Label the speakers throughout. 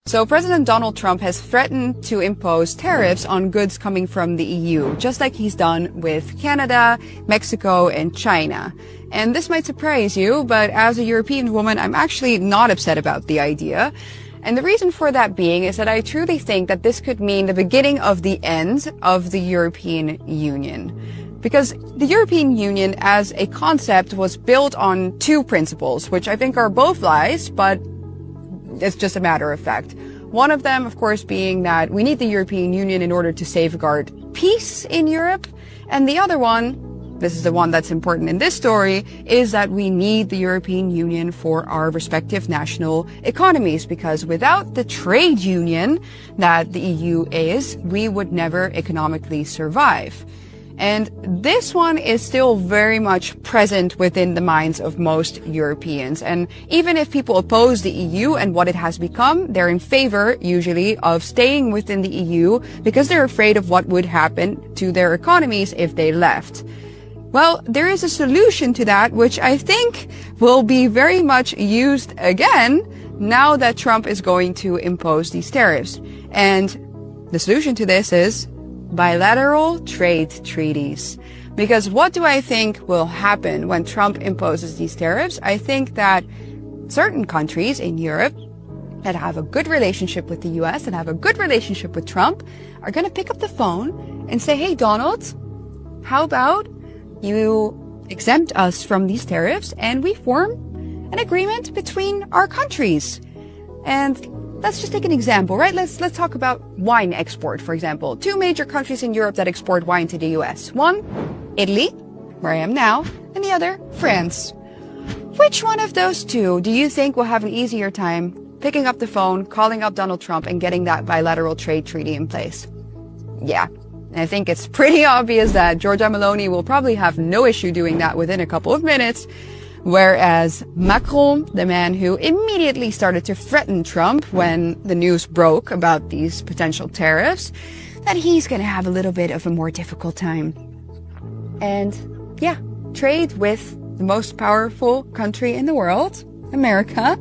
Speaker 1: So President Donald Trump has threatened to impose tariffs on goods coming from the EU, just like he's done with Canada, Mexico, and China. And this might surprise you, but as a European woman, I'm actually not upset about the idea. And the reason for that being is that I truly think that this could mean the beginning of the end of the European Union. Because the European Union as a concept was built on two principles, which I think are both lies, but it's just a matter of fact. One of them, of course, being that we need the European Union in order to safeguard peace in Europe. And the other one, this is the one that's important in this story, is that we need the European Union for our respective national economies, because without the trade union that the EU is, we would never economically survive. And this one is still very much present within the minds of most Europeans. And even if people oppose the EU and what it has become, they're in favor, usually, of staying within the EU because they're afraid of what would happen to their economies if they left. Well, there is a solution to that, which I think will be very much used again now that Trump is going to impose these tariffs. And the solution to this is bilateral trade treaties. Because what do I think will happen when Trump imposes these tariffs? I think that certain countries in Europe that have a good relationship with the US and have a good relationship with Trump are going to pick up the phone and say, hey, Donald, how about you exempt us from these tariffs and we form an agreement between our countries? And let's just take an example, right? Let's talk about wine export, for example. Two major countries in Europe that export wine to the US. One, Italy, where I am now, and the other, France. Which one of those two do you think will have an easier time picking up the phone, calling up Donald Trump, and getting that bilateral trade treaty in place? Yeah, I think it's pretty obvious that Giorgia Meloni will probably have no issue doing that within a couple of minutes. Whereas Macron, the man who immediately started to threaten Trump when the news broke about these potential tariffs, that he's going to have a little bit of a more difficult time. And yeah, trade with the most powerful country in the world, America,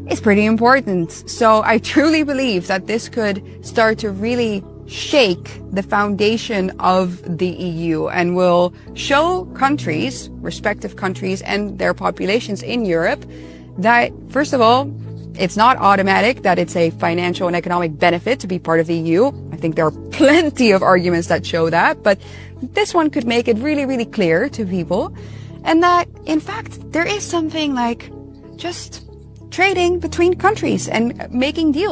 Speaker 1: is pretty important. So I truly believe that this could start to really shake the foundation of the EU and will show countries, respective countries and their populations in Europe that, first of all, it's not automatic that it's a financial and economic benefit to be part of the EU. I think there are plenty of arguments that show that, but this one could make it really, really clear to people. And that, in fact, there is something like just trading between countries and making deals.